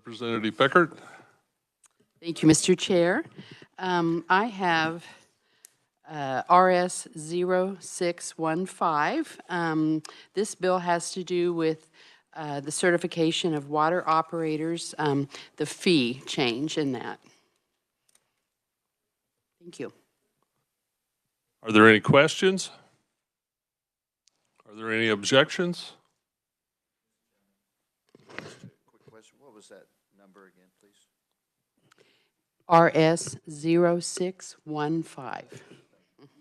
Representative Pickert. Thank you, Mr. Chair. I have RS 0615. This bill has to do with the certification of water operators, the fee change in that. Thank you. Are there any questions? Are there any objections? Quick question. What was that number again, please? RS 0615. Thank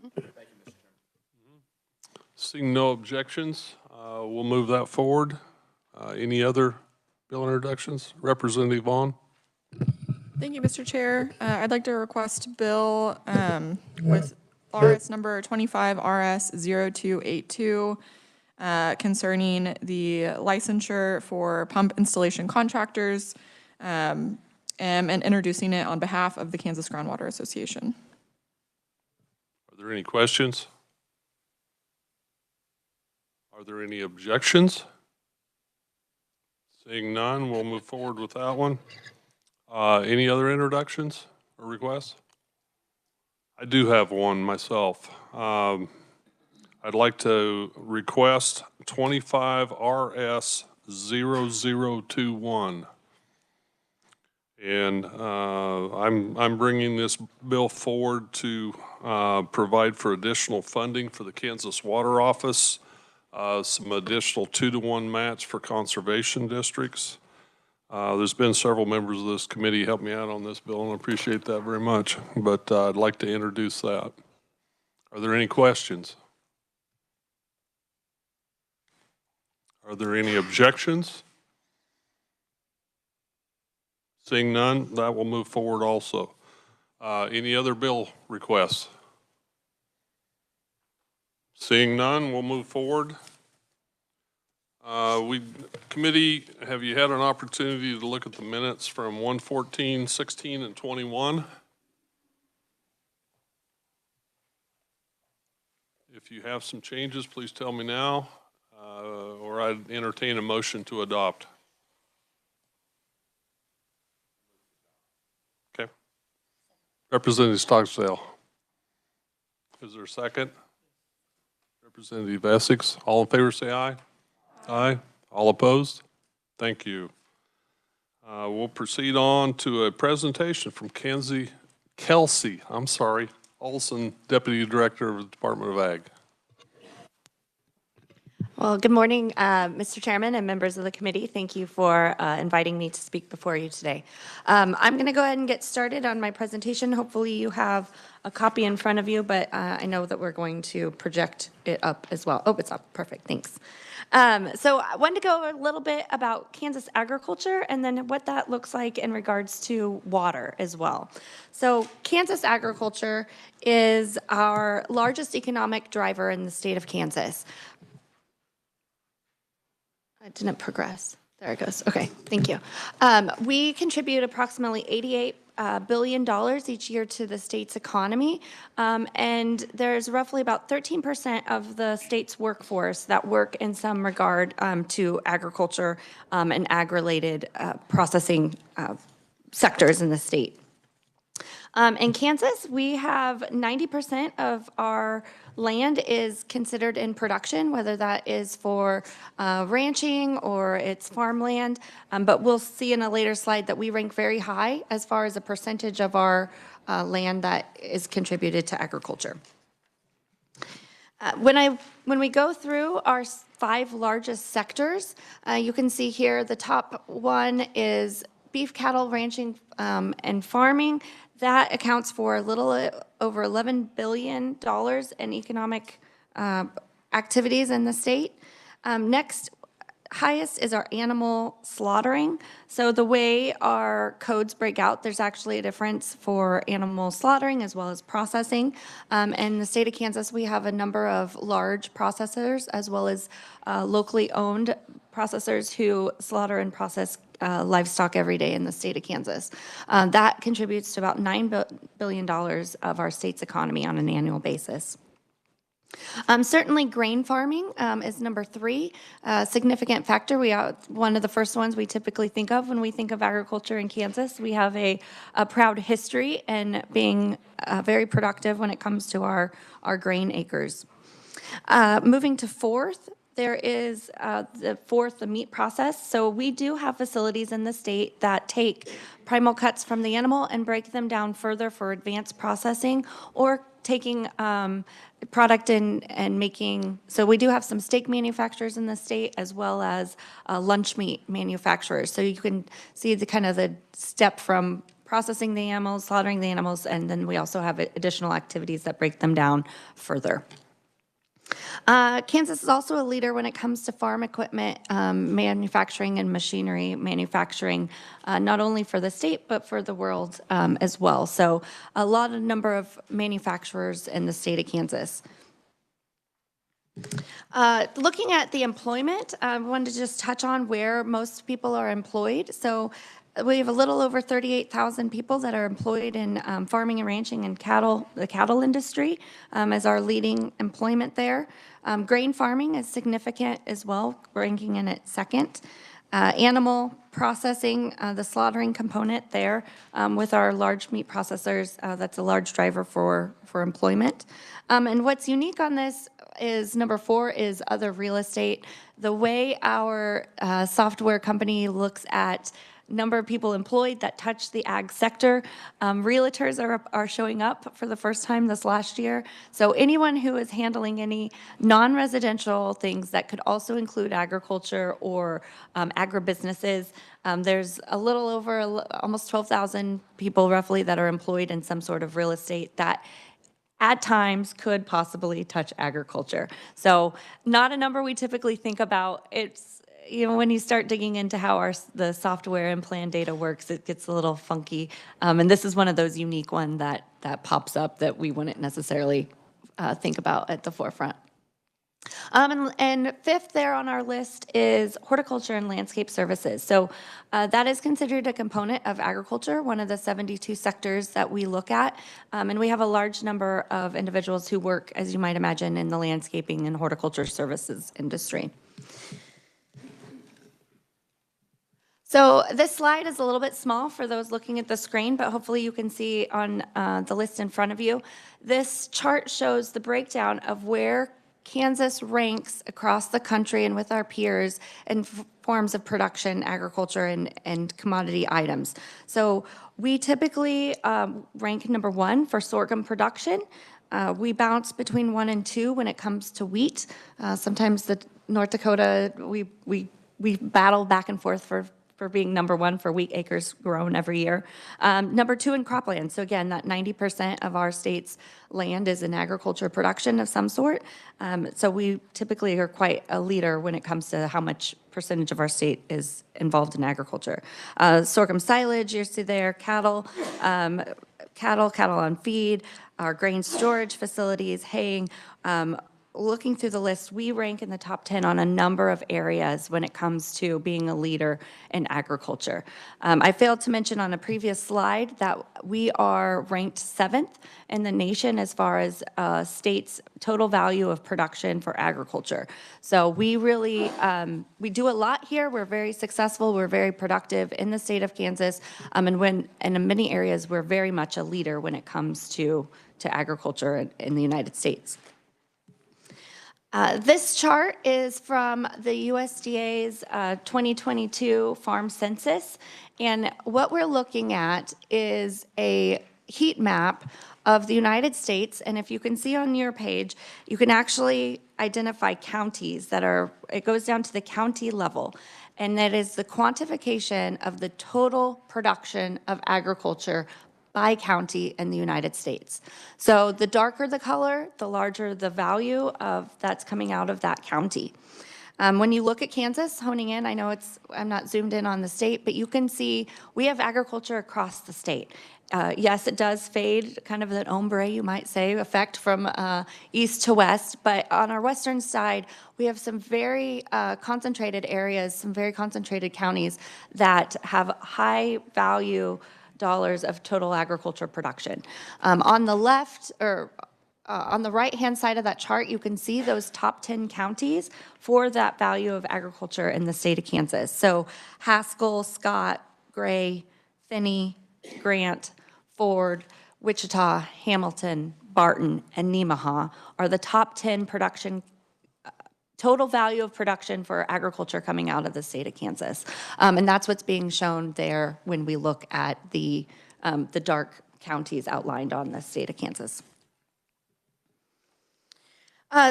you, Mr. Chairman. Seeing no objections, we'll move that forward. Any other bill introductions? Representative Vaughn. Thank you, Mr. Chair. I'd like to request bill with RS number 25 RS 0282 concerning the licensure for pump installation contractors and introducing it on behalf of the Kansas Groundwater Association. Are there any questions? Are there any objections? Seeing none, we'll move forward with that one. Any other introductions or requests? I do have one myself. I'd like to request 25 RS 0021. And I'm bringing this bill forward to provide for additional funding for the Kansas Water Office, some additional 2-to-1 match for conservation districts. There's been several members of this committee help me out on this bill, and I appreciate that very much. But I'd like to introduce that. Are there any questions? Are there any objections? Seeing none, that will move forward also. Any other bill requests? Seeing none, we'll move forward. Committee, have you had an opportunity to look at the minutes from 114, 16, and 21? If you have some changes, please tell me now, or I'd entertain a motion to adopt. Okay. Representative Stocksdale. Is there a second? Representative Essex. All in favor say aye. Aye. All opposed? Thank you. We'll proceed on to a presentation from Kelsey Olson, Deputy Director of the Department of Ag. Well, good morning, Mr. Chairman and members of the committee. Thank you for inviting me to speak before you today. I'm going to go ahead and get started on my presentation. Hopefully you have a copy in front of you, but I know that we're going to project it up as well. Oh, it's up. Perfect. Thanks. So I wanted to go over a little bit about Kansas agriculture and then what that looks like in regards to water as well. So Kansas agriculture is our largest economic driver in the state of Kansas. It didn't progress. There it goes. Okay, thank you. We contribute approximately $88 billion each year to the state's economy, and there's roughly about 13% of the state's workforce that work in some regard to agriculture and ag-related processing sectors in the state. In Kansas, we have 90% of our land is considered in production, whether that is for ranching or it's farmland. But we'll see in a later slide that we rank very high as far as a percentage of our land that is contributed to agriculture. When we go through our 5 largest sectors, you can see here the top one is beef cattle ranching and farming. That accounts for a little over $11 billion in economic activities in the state. Next highest is our animal slaughtering. So the way our codes break out, there's actually a difference for animal slaughtering as well as processing. In the state of Kansas, we have a number of large processors as well as locally owned processors who slaughter and process livestock every day in the state of Kansas. That contributes to about $9 billion of our state's economy on an annual basis. Certainly, grain farming is number 3, significant factor. We are one of the first ones we typically think of when we think of agriculture in Kansas. We have a proud history in being very productive when it comes to our grain acres. Moving to fourth, there is the meat process. So we do have facilities in the state that take primal cuts from the animal and break them down further for advanced processing or taking product and making, so we do have some steak manufacturers in the state as well as lunch meat manufacturers. So you can see the kind of the step from processing the animals, slaughtering the animals, and then we also have additional activities that break them down further. Kansas is also a leader when it comes to farm equipment manufacturing and machinery manufacturing, not only for the state, but for the world as well. So a lot of number of manufacturers in the state of Kansas. Looking at the employment, I wanted to just touch on where most people are employed. So we have a little over 38,000 people that are employed in farming and ranching and the cattle industry as our leading employment there. Grain farming is significant as well, ranking in at second. Animal processing, the slaughtering component there with our large meat processors, that's a large driver for employment. And what's unique on this is number 4 is other real estate. The way our software company looks at number of people employed that touch the ag sector. Realtors are showing up for the first time this last year. So anyone who is handling any non-residential things that could also include agriculture or agribusinesses, there's a little over almost 12,000 people roughly that are employed in some sort of real estate that at times could possibly touch agriculture. So not a number we typically think about. It's, you know, when you start digging into how the software and plan data works, it gets a little funky. And this is one of those unique ones that pops up that we wouldn't necessarily think about at the forefront. And 5th there on our list is horticulture and landscape services. So that is considered a component of agriculture, one of the 72 sectors that we look at. And we have a large number of individuals who work, as you might imagine, in the landscaping and horticulture services industry. So this slide is a little bit small for those looking at the screen, but hopefully you can see on the list in front of you. This chart shows the breakdown of where Kansas ranks across the country and with our peers in forms of production, agriculture, and commodity items. So we typically rank number 1 for sorghum production. We bounce between 1 and 2 when it comes to wheat. Sometimes the North Dakota, we battle back and forth for being number 1 for wheat acres grown every year. Number 2 in cropland. So again, that 90% of our state's land is in agriculture production of some sort. So we typically are quite a leader when it comes to how much percentage of our state is involved in agriculture. Sorghum silage, you see there, cattle on feed, our grain storage facilities, haying. Looking through the list, we rank in the top 10 on a number of areas when it comes to being a leader in agriculture. I failed to mention on a previous slide that we are ranked 7th in the nation as far as state's total value of production for agriculture. So we really, we do a lot here. We're very successful. We're very productive in the state of Kansas. And in many areas, we're very much a leader when it comes to agriculture in the United States. This chart is from the USDA's 2022 farm census, and what we're looking at is a heat map of the United States, and if you can see on your page, you can actually identify counties that are, it goes down to the county level, and that is the quantification of the total production of agriculture by county in the United States. So the darker the color, the larger the value of that's coming out of that county. When you look at Kansas, honing in, I know I'm not zoomed in on the state, but you can see we have agriculture across the state. Yes, it does fade, kind of an ombre, you might say, effect from east to west, but on our western side, we have some very concentrated areas, some very concentrated counties that have high value dollars of total agriculture production. On the left, or on the right-hand side of that chart, you can see those top 10 counties for that value of agriculture in the state of Kansas. So Haskell, Scott, Gray, Finney, Grant, Ford, Wichita, Hamilton, Barton, and Nemaha are the top 10 production total value of production for agriculture coming out of the state of Kansas. And that's what's being shown there when we look at the dark counties outlined on the state of Kansas.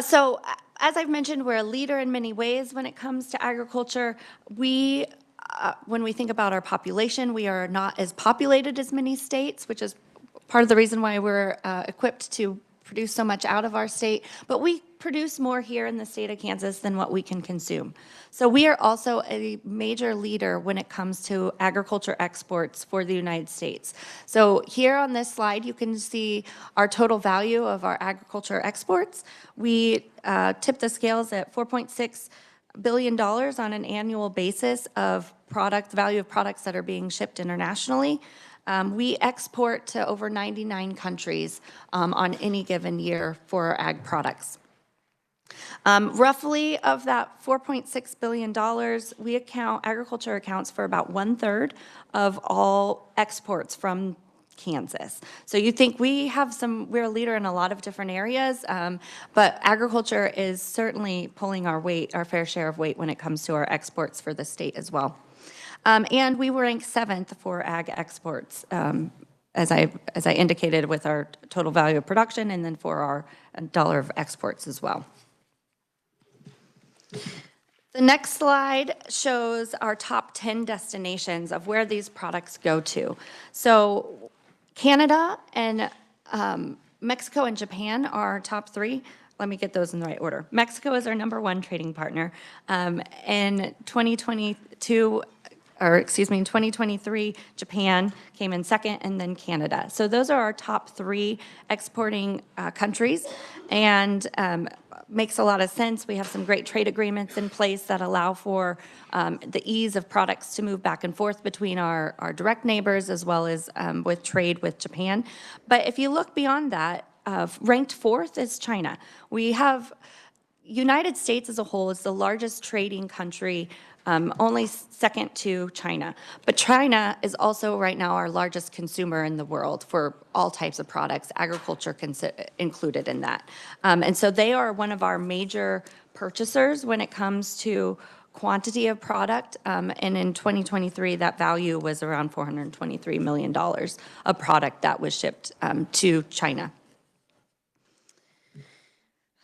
So as I've mentioned, we're a leader in many ways when it comes to agriculture. When we think about our population, we are not as populated as many states, which is part of the reason why we're equipped to produce so much out of our state, but we produce more here in the state of Kansas than what we can consume. So we are also a major leader when it comes to agriculture exports for the United States. So here on this slide, you can see our total value of our agriculture exports. We tip the scales at $4.6 billion on an annual basis of value of products that are being shipped internationally. We export to over 99 countries on any given year for our ag products. Roughly of that $4.6 billion, agriculture accounts for about 1/3 of all exports from Kansas. So you think we're a leader in a lot of different areas, but agriculture is certainly pulling our fair share of weight when it comes to our exports for the state as well. And we were ranked 7th for ag exports, as I indicated, with our total value of production, and then for our dollar of exports as well. The next slide shows our top 10 destinations of where these products go to. So Canada and Mexico and Japan are our top 3. Let me get those in the right order. Mexico is our #1 trading partner. In 2023, Japan came in 2nd, and then Canada. So those are our top 3 exporting countries, and makes a lot of sense. We have some great trade agreements in place that allow for the ease of products to move back and forth between our direct neighbors, as well as with trade with Japan. But if you look beyond that, ranked 4th is China. We have United States as a whole is the largest trading country, only 2nd to China. But China is also right now our largest consumer in the world for all types of products, agriculture included in that. And so they are one of our major purchasers when it comes to quantity of product. And in 2023, that value was around $423 million of product that was shipped to China.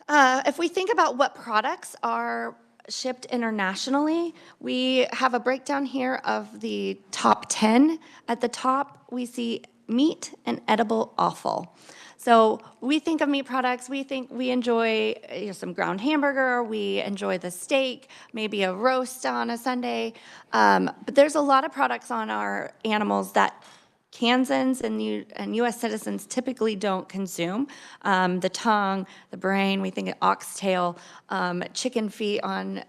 If we think about what products are shipped internationally, we have a breakdown here of the top 10. At the top, we see meat and edible offal. So we think of meat products, we enjoy some ground hamburger, we enjoy the steak, maybe a roast on a Sunday. But there's a lot of products on our animals that Kansans and U.S. citizens typically don't consume. The tongue, the brain, we think of oxtail, chicken feet on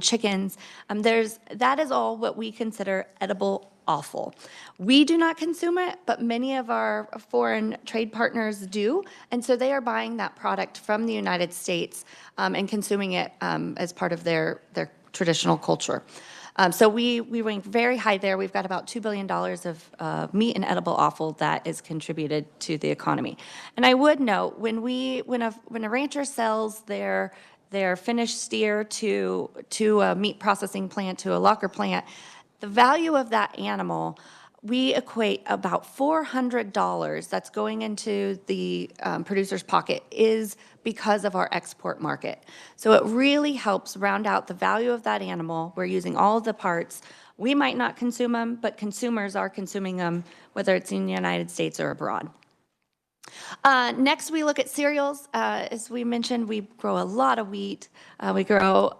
chickens. That is all what we consider edible offal. We do not consume it, but many of our foreign trade partners do, and so they are buying that product from the United States and consuming it as part of their traditional culture. So we rank very high there. We've got about $2 billion of meat and edible offal that is contributed to the economy. And I would note, when a rancher sells their finished steer to a meat processing plant, to a locker plant, the value of that animal, we equate about $400 that's going into the producer's pocket is because of our export market. So it really helps round out the value of that animal. We're using all of the parts. We might not consume them, but consumers are consuming them, whether it's in the United States or abroad. Next, we look at cereals. As we mentioned, we grow a lot of wheat. We grow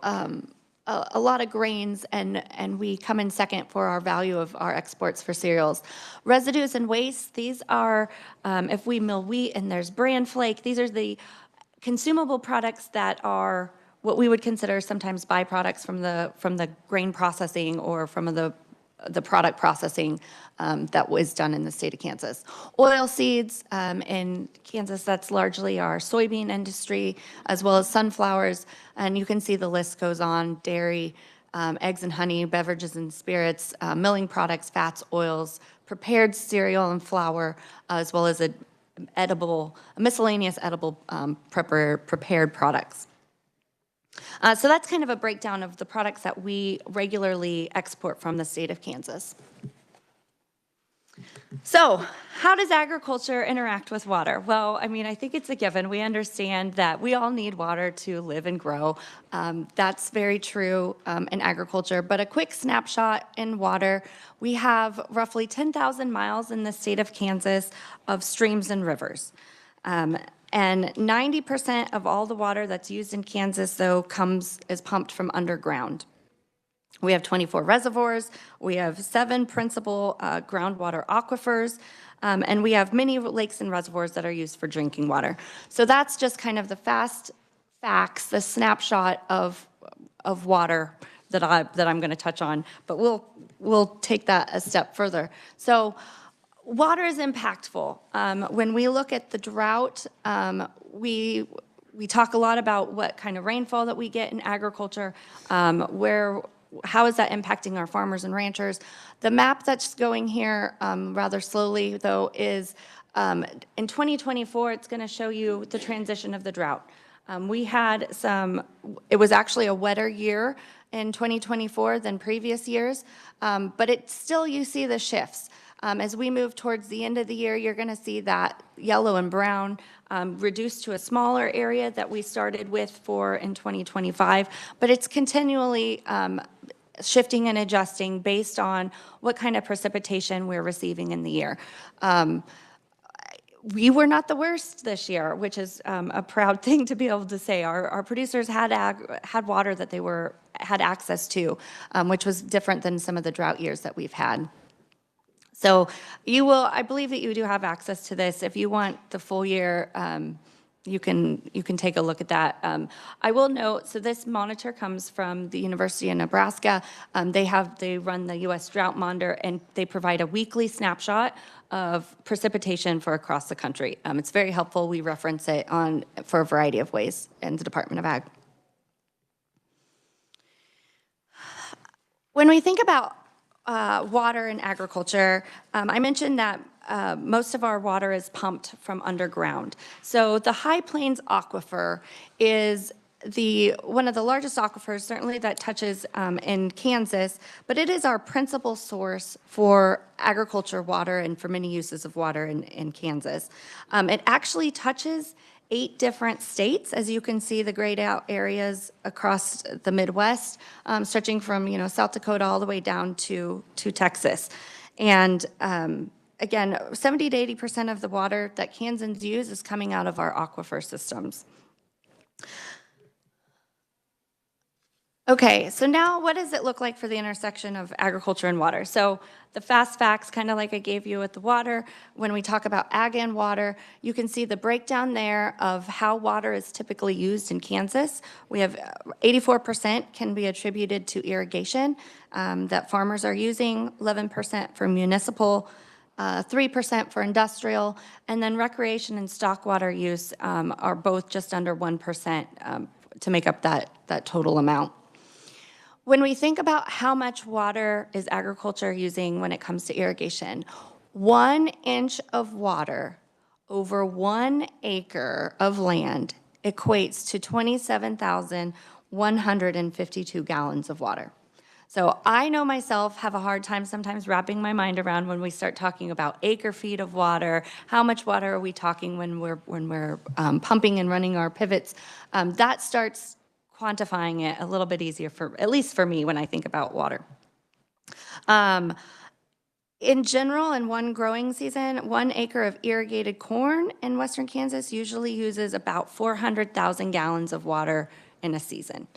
a lot of grains, and we come in 2nd for our value of our exports for cereals. Residues and waste, these are, if we mill wheat and there's bran flake, these are the consumable products that are what we would consider sometimes byproducts from the grain processing or from the the product processing that was done in the state of Kansas. Oil seeds in Kansas, that's largely our soybean industry, as well as sunflowers. And you can see the list goes on: dairy, eggs and honey, beverages and spirits, milling products, fats, oils, prepared cereal and flour, as well as a miscellaneous edible prepared products. So that's kind of a breakdown of the products that we regularly export from the state of Kansas. So how does agriculture interact with water? Well, I mean, I think it's a given. We understand that we all need water to live and grow. That's very true in agriculture. But a quick snapshot in water, we have roughly 10,000 miles in the state of Kansas of streams and rivers. And 90% of all the water that's used in Kansas, though, is pumped from underground. We have 24 reservoirs, we have 7 principal groundwater aquifers, and we have many lakes and reservoirs that are used for drinking water. So that's just kind of the fast facts, the snapshot of water that I'm going to touch on, but we'll take that a step further. So water is impactful. When we look at the drought, we talk a lot about what kind of rainfall that we get in agriculture, how is that impacting our farmers and ranchers. The map that's going here rather slowly, though, is in 2024, it's going to show you the transition of the drought. It was actually a wetter year in 2024 than previous years, but you see the shifts. As we move towards the end of the year, you're going to see that yellow and brown reduced to a smaller area that we started with in 2025, but it's continually shifting and adjusting based on what kind of precipitation we're receiving in the year. We were not the worst this year, which is a proud thing to be able to say. Our producers had water that they had access to, which was different than some of the drought years that we've had. So I believe that you do have access to this. If you want the full year, you can take a look at that. I will note, so this monitor comes from the University of Nebraska. They run the U.S. Drought Monitor, and they provide a weekly snapshot of precipitation for across the country. It's very helpful. We reference it for a variety of ways in the Department of Ag. When we think about water in agriculture, I mentioned that most of our water is pumped from underground. So the High Plains Aquifer is one of the largest aquifers, certainly that touches in Kansas, but it is our principal source for agriculture water and for many uses of water in Kansas. It actually touches 8 different states, as you can see the grayed out areas across the Midwest, stretching from South Dakota all the way down to Texas. And again, 70 to 80% of the water that Kansans use is coming out of our aquifer systems. Okay, so now what does it look like for the intersection of agriculture and water? So the fast facts, kind of like I gave you with the water, when we talk about ag and water, you can see the breakdown there of how water is typically used in Kansas. We have 84% can be attributed to irrigation that farmers are using, 11% for municipal, 3% for industrial, and then recreation and stock water use are both just under 1% to make up that total amount. When we think about how much water is agriculture using when it comes to irrigation, 1 inch of water over 1 acre of land equates to 27,152 gallons of water. So I know myself have a hard time sometimes wrapping my mind around when we start talking about acre feet of water. How much water are we talking when we're pumping and running our pivots? That starts quantifying it a little bit easier, at least for me, when I think about water. In general, in one growing season, 1 acre of irrigated corn in western Kansas usually uses about 400,000 gallons of water in a season.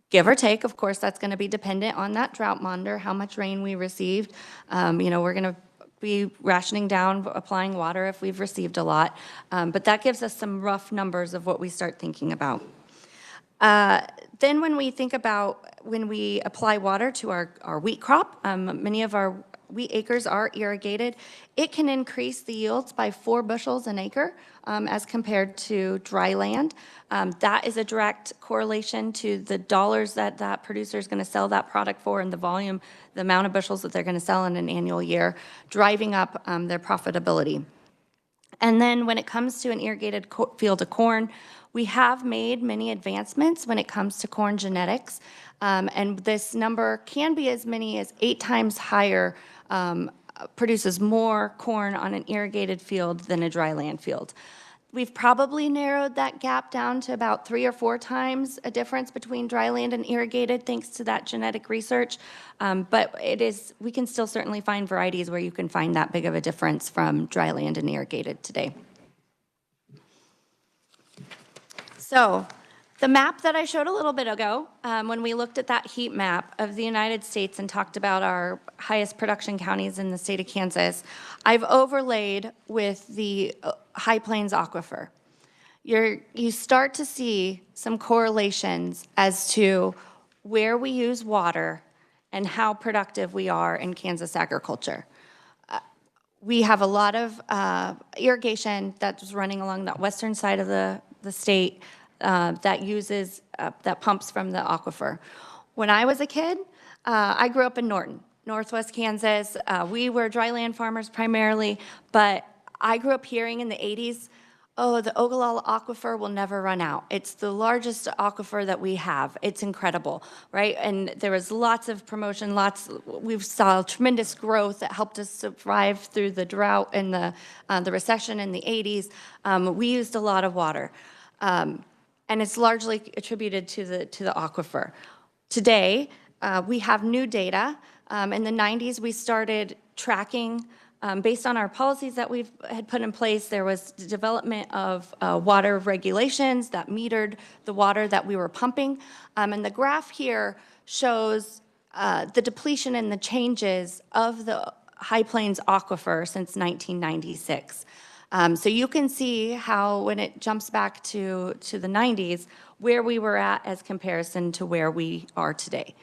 Give or take, of course, that's going to be dependent on that drought monitor, how much rain we received. We're going to be rationing down, applying water if we've received a lot. But that gives us some rough numbers of what we start thinking about. Then when we think about when we apply water to our wheat crop, many of our wheat acres are irrigated, it can increase the yields by 4 bushels an acre as compared to dry land. That is a direct correlation to the dollars that that producer is going to sell that product for and the volume, the amount of bushels that they're going to sell in an annual year, driving up their profitability. And then when it comes to an irrigated field of corn, we have made many advancements when it comes to corn genetics. And this number can be as many as 8 times higher, produces more corn on an irrigated field than a dry land field. We've probably narrowed that gap down to about 3 or 4 times a difference between dry land and irrigated, thanks to that genetic research. But we can still certainly find varieties where you can find that big of a difference from dry land and irrigated today. So the map that I showed a little bit ago, when we looked at that heat map of the United States and talked about our highest production counties in the state of Kansas, I've overlaid with the High Plains Aquifer. You start to see some correlations as to where we use water and how productive we are in Kansas agriculture. We have a lot of irrigation that's running along that western side of the state that pumps from the aquifer. When I was a kid, I grew up in Norton, Northwest Kansas. We were dry land farmers primarily, but I grew up hearing in the 80s, oh, the Ogallala Aquifer will never run out. It's the largest aquifer that we have. It's incredible, right? And there was lots of promotion, we saw tremendous growth that helped us survive through the drought and the recession in the 80s. We used a lot of water. And it's largely attributed to the aquifer. Today, we have new data. In the 90s, we started tracking, based on our policies that we had put in place, there was the development of water regulations that metered the water that we were pumping. And the graph here shows the depletion and the changes of the High Plains Aquifer since 1996. So you can see how when it jumps back to the 90s, where we were at as comparison to where we are today.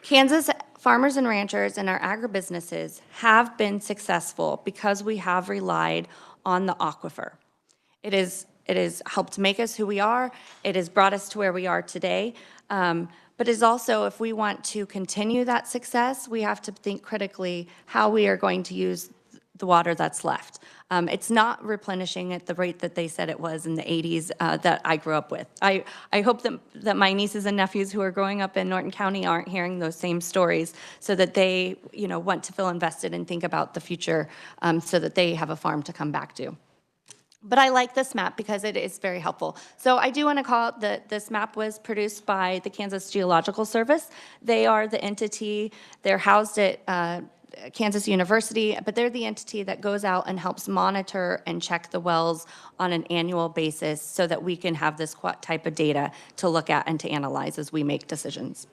Kansas farmers and ranchers and our agribusinesses have been successful because we have relied on the aquifer. It has helped make us who we are. It has brought us to where we are today. But is also, if we want to continue that success, we have to think critically how we are going to use the water that's left. It's not replenishing at the rate that they said it was in the 80s that I grew up with. I hope that my nieces and nephews who are growing up in Norton County aren't hearing those same stories, so that they want to feel invested and think about the future, so that they have a farm to come back to. But I like this map because it is very helpful. So I do want to call out that this map was produced by the Kansas Geological Service. They are the entity, they're housed at Kansas University, but they're the entity that goes out and helps monitor and check the wells on an annual basis so that we can have this type of data to look at and to analyze as we make decisions.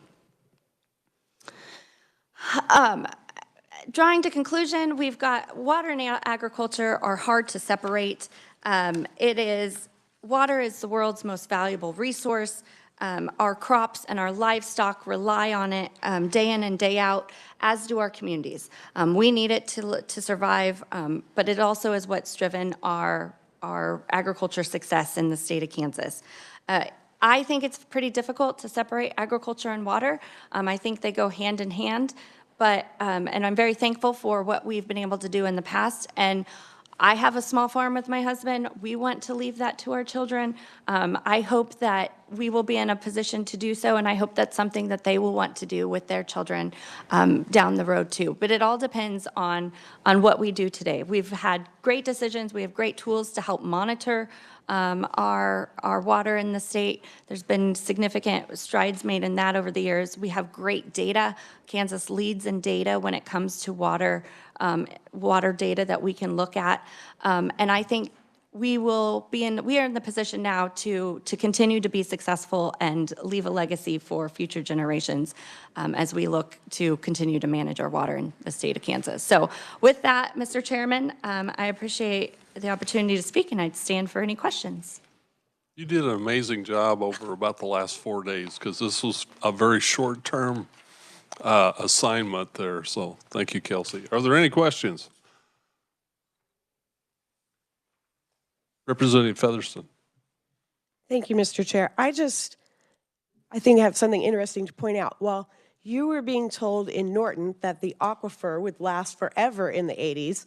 Drawing to conclusion, we've got water and agriculture are hard to separate. Water is the world's most valuable resource. Our crops and our livestock rely on it day in and day out, as do our communities. We need it to survive, but it also is what's driven our agriculture success in the state of Kansas. I think it's pretty difficult to separate agriculture and water. I think they go hand in hand, but and I'm very thankful for what we've been able to do in the past. And I have a small farm with my husband. We want to leave that to our children. I hope that we will be in a position to do so, and I hope that's something that they will want to do with their children down the road too. But it all depends on what we do today. We've had great decisions. We have great tools to help monitor our water in the state. There's been significant strides made in that over the years. We have great data. Kansas leads in data when it comes to water data that we can look at. And I think we are in the position now to continue to be successful and leave a legacy for future generations as we look to continue to manage our water in the state of Kansas. So with that, Mr. Chairman, I appreciate the opportunity to speak, and I'd stand for any questions. You did an amazing job over about the last 4 days, because this was a very short-term assignment there, so thank you, Kelsey. Are there any questions? Representative Featherston. Thank you, Mr. Chair. I think I have something interesting to point out. Well, you were being told in Norton that the aquifer would last forever in the 80s.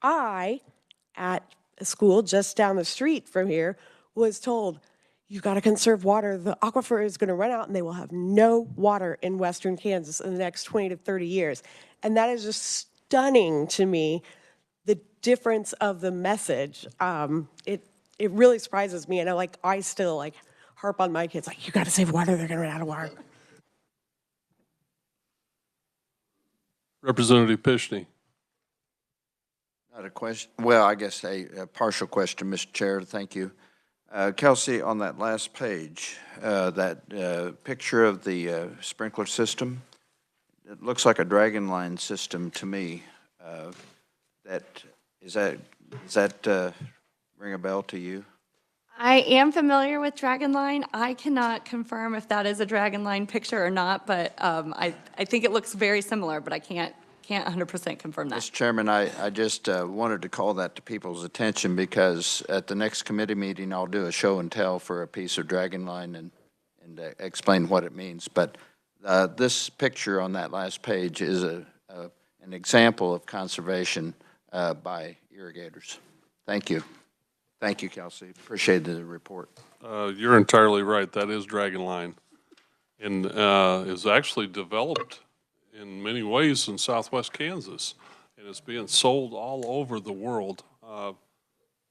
I, at a school just down the street from here, was told, you got to conserve water. The aquifer is going to run out and they will have no water in western Kansas in the next 20 to 30 years. And that is just stunning to me, the difference of the message. It really surprises me. And I still harp on my kids, you got to save water. They're going to run out of water. Representative Pishney. Not a question, well, I guess a partial question, Mr. Chair, thank you. Kelsey, on that last page, that picture of the sprinkler system, it looks like a dragon line system to me. Does that ring a bell to you? I am familiar with Dragonline. I cannot confirm if that is a Dragonline picture or not, but I think it looks very similar, but I can't 100% confirm that. Mr. Chairman, I just wanted to call that to people's attention because at the next committee meeting, I'll do a show and tell for a piece of Dragonline and explain what it means. But this picture on that last page is an example of conservation by irrigators. Thank you. Thank you, Kelsey. Appreciate the report. You're entirely right. That is Dragonline, and is actually developed in many ways in southwest Kansas, and it's being sold all over the world.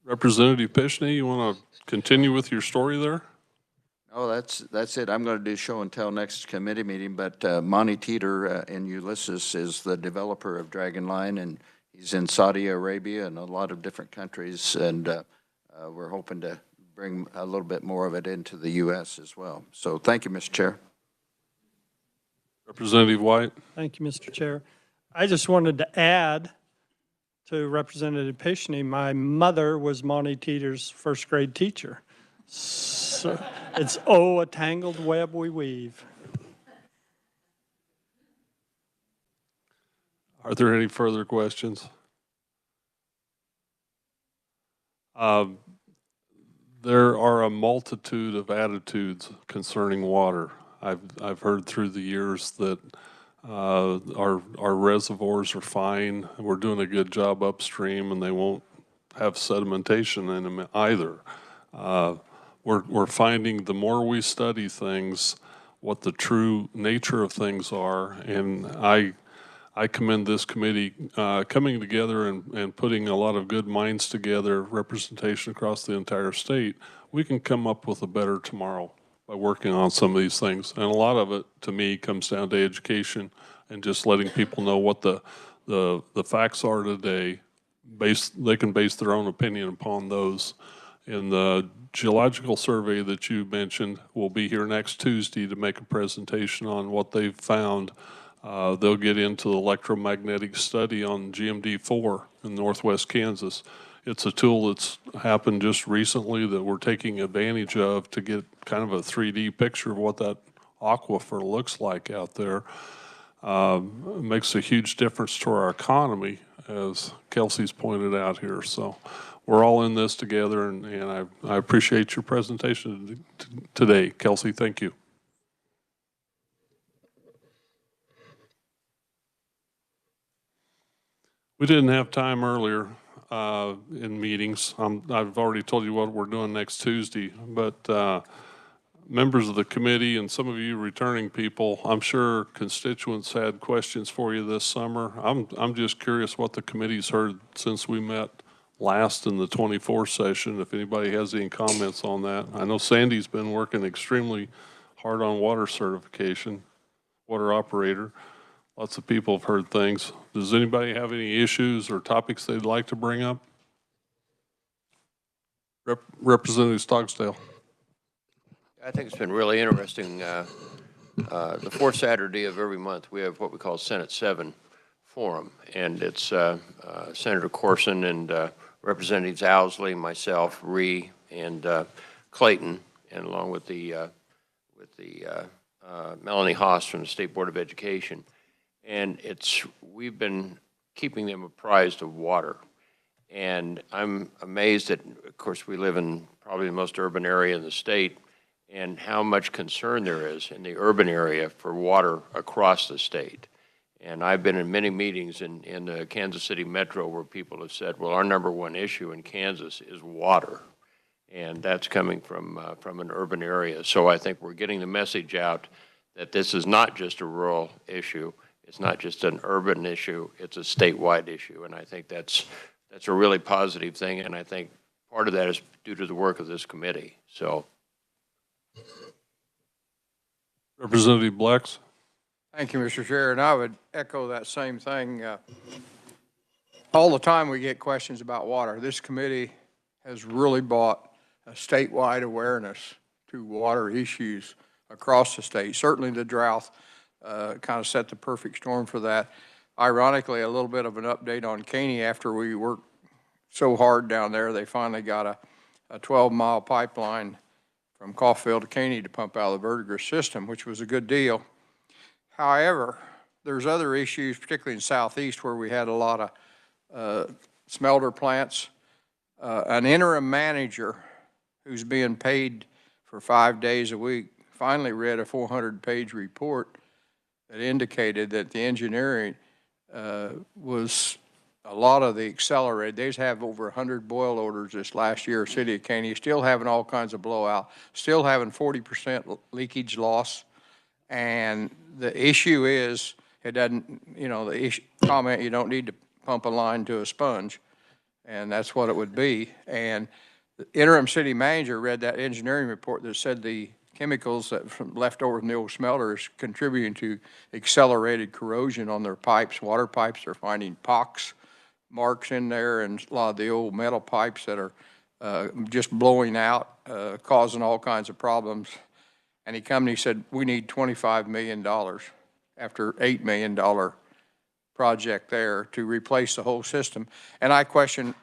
Representative Pishney, you want to continue with your story there? Oh, that's it. I'm going to do show and tell next committee meeting, but Monty Teeter in Ulysses is the developer of Dragonline, and he's in Saudi Arabia and a lot of different countries, and we're hoping to bring a little bit more of it into the U.S. as well. So thank you, Mr. Chair. Representative White. Thank you, Mr. Chair. I just wanted to add to Representative Pishney, my mother was Monty Teeter's first grade teacher. So it's, oh, a tangled web we weave. Are there any further questions? There are a multitude of attitudes concerning water. I've heard through the years that our reservoirs are fine, and we're doing a good job upstream, and they won't have sedimentation in them either. We're finding the more we study things, what the true nature of things are, and I commend this committee coming together and putting a lot of good minds together, representation across the entire state. We can come up with a better tomorrow by working on some of these things. And a lot of it, to me, comes down to education and just letting people know what the facts are today. They can base their own opinion upon those. And the geological survey that you mentioned will be here next Tuesday to make a presentation on what they've found. They'll get into the electromagnetic study on GMD4 in northwest Kansas. It's a tool that's happened just recently that we're taking advantage of to get kind of a 3D picture of what that aquifer looks like out there. It makes a huge difference to our economy, as Kelsey's pointed out here. So we're all in this together, and I appreciate your presentation today. Kelsey, thank you. We didn't have time earlier in meetings. I've already told you what we're doing next Tuesday, but members of the committee and some of you returning people, I'm sure constituents had questions for you this summer. I'm just curious what the committee's heard since we met last in the 24 session, if anybody has any comments on that. I know Sandy's been working extremely hard on water certification, water operator. Lots of people have heard things. Does anybody have any issues or topics they'd like to bring up? Representative Stogsdale. I think it's been really interesting. The fourth Saturday of every month, we have what we call Senate 7 Forum, and it's Senator Corson and Representatives Owsley, myself, Ree, and Clayton, and along with the Melanie Haas from the State Board of Education. And we've been keeping them apprised of water. And I'm amazed that, of course, we live in probably the most urban area in the state, and how much concern there is in the urban area for water across the state. And I've been in many meetings in the Kansas City Metro where people have said, well, our number one issue in Kansas is water. And that's coming from an urban area. So I think we're getting the message out that this is not just a rural issue. It's not just an urban issue. It's a statewide issue. And I think that's a really positive thing. And I think part of that is due to the work of this committee. So. Representative Blacks. Thank you, Mr. Chair, and I would echo that same thing. All the time we get questions about water. This committee has really brought a statewide awareness to water issues across the state. Certainly the drought kind of set the perfect storm for that. Ironically, a little bit of an update on Caney. After we worked so hard down there, they finally got a 12-mile pipeline from Caulfield to Caney to pump out of the Verdigris system, which was a good deal. However, there's other issues, particularly in Southeast, where we had a lot of smelter plants. An interim manager who's being paid for 5 days a week finally read a 400-page report that indicated that the engineering was a lot of the accelerated. They have over 100 boil orders this last year, City of Caney, still having all kinds of blowout, still having 40% leakage loss. And the issue is, it doesn't, you know, the issue, comment, you don't need to pump a line to a sponge. And that's what it would be. And the interim city manager read that engineering report that said the chemicals that from left over from the old smelters contributing to accelerated corrosion on their pipes, water pipes. They're finding pox marks in there and a lot of the old metal pipes that are just blowing out, causing all kinds of problems. And he come and he said, we need $25 million after $8 million project there to replace the whole system. And I question,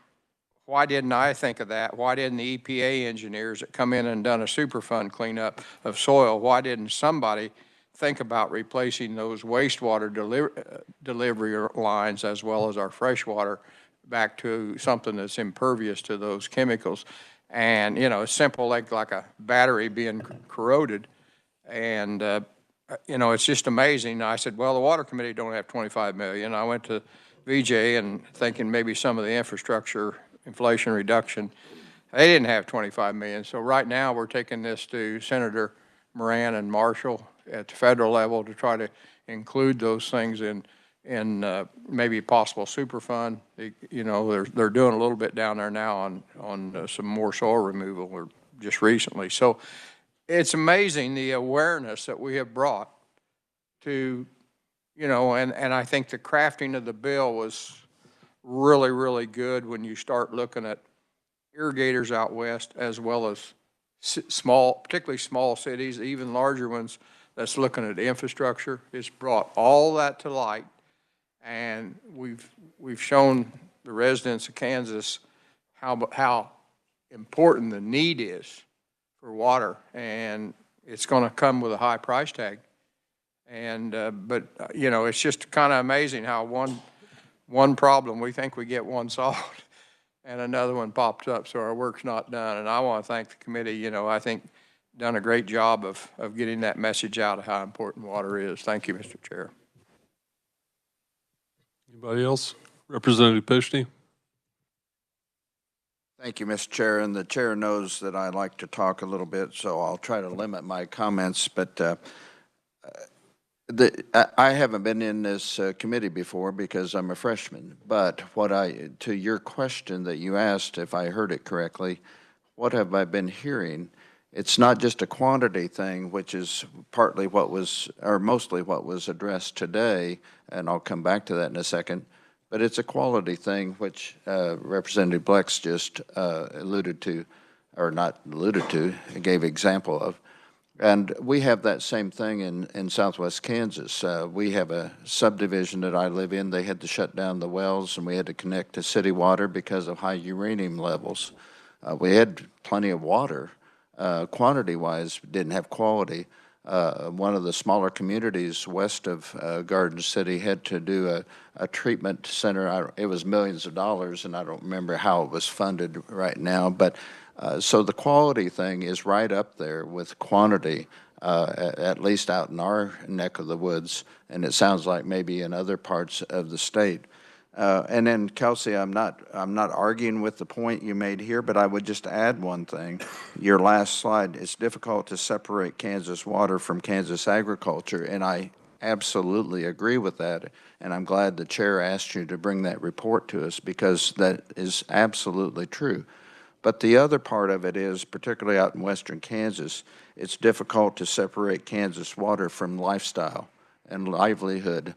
why didn't I think of that? Why didn't the EPA engineers that come in and done a Superfund cleanup of soil, why didn't somebody think about replacing those wastewater delivery lines as well as our freshwater back to something that's impervious to those chemicals? And, you know, it's simple, like a battery being corroded. And, you know, it's just amazing. I said, well, the Water Committee don't have $25 million. I went to VJ and thinking maybe some of the infrastructure inflation reduction, they didn't have $25 million. So right now we're taking this to Senator Moran and Marshall at the federal level to try to include those things in maybe possible Superfund. You know, they're doing a little bit down there now on some more soil removal or just recently. So it's amazing the awareness that we have brought to, you know, and I think the crafting of the bill was really, really good when you start looking at irrigators out west as well as small, particularly small cities, even larger ones that's looking at infrastructure. It's brought all that to light, and we've shown the residents of Kansas how important the need is for water, and it's going to come with a high price tag. And but you know, it's just kind of amazing how one problem, we think we get one solved and another one pops up, so our work's not done. And I want to thank the committee. You know, I think done a great job of getting that message out of how important water is. Thank you, Mr. Chair. Anybody else? Representative Pishney. Thank you, Mr. Chair, and the chair knows that I like to talk a little bit, so I'll try to limit my comments, but I haven't been in this committee before because I'm a freshman, but to your question that you asked, if I heard it correctly, what have I been hearing? It's not just a quantity thing, which is partly what was, or mostly what was addressed today, and I'll come back to that in a second, but it's a quality thing, which Representative Blex just alluded to, or not alluded to, gave example of. And we have that same thing in southwest Kansas. We have a subdivision that I live in. They had to shut down the wells, and we had to connect to city water because of high uranium levels. We had plenty of water, quantity-wise, didn't have quality. One of the smaller communities west of Garden City had to do a treatment center. It was millions of dollars, and I don't remember how it was funded right now. But so the quality thing is right up there with quantity, at least out in our neck of the woods, and it sounds like maybe in other parts of the state. And then, Kelsey, I'm not arguing with the point you made here, but I would just add one thing. Your last slide, it's difficult to separate Kansas water from Kansas agriculture, and I absolutely agree with that. And I'm glad the chair asked you to bring that report to us, because that is absolutely true. But the other part of it is, particularly out in western Kansas, it's difficult to separate Kansas water from lifestyle and livelihood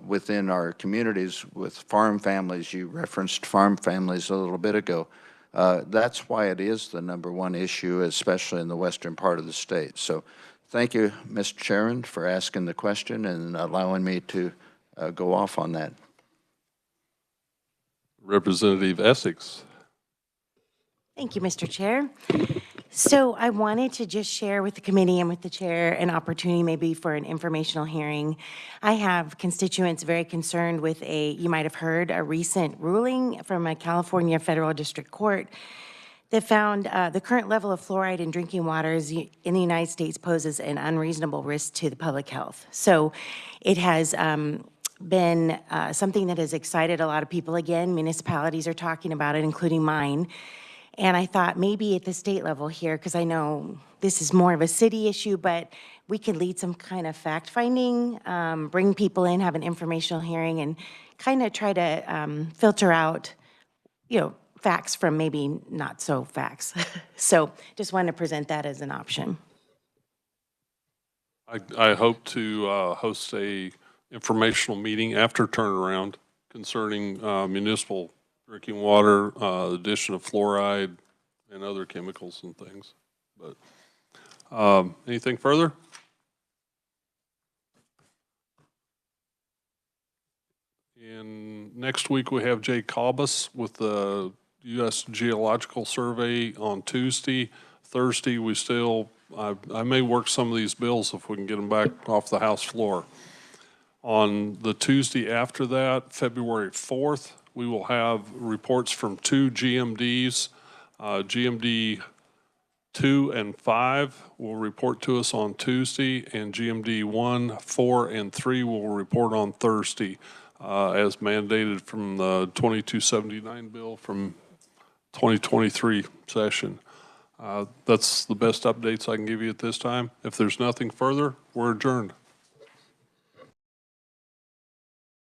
within our communities with farm families. You referenced farm families a little bit ago. That's why it is the #1 issue, especially in the western part of the state. So thank you, Mr. Chairman, for asking the question and allowing me to go off on that. Representative Essex. Thank you, Mr. Chair. So I wanted to just share with the committee and with the chair an opportunity maybe for an informational hearing. I have constituents very concerned with you might have heard, a recent ruling from a California federal district court that found the current level of fluoride in drinking water in the United States poses an unreasonable risk to the public health. So it has been something that has excited a lot of people. Again, municipalities are talking about it, including mine. And I thought maybe at the state level here, because I know this is more of a city issue, but we could lead some kind of fact-finding, bring people in, have an informational hearing, and kind of try to filter out, facts from maybe not so facts. So just wanted to present that as an option. I hope to host a informational meeting after turnaround concerning municipal drinking water, addition of fluoride and other chemicals and things. But anything further? And next week we have Jay Cobus with the U.S. Geological Survey on Tuesday. Thursday we still, I may work some of these bills if we can get them back off the House floor. On the Tuesday after that, February 4th, we will have reports from 2 GMDs. GMD 2 and 5 will report to us on Tuesday, and GMD 1, 4, and 3 will report on Thursday, as mandated from the 2279 bill from 2023 session. That's the best updates I can give you at this time. If there's nothing further, we're adjourned.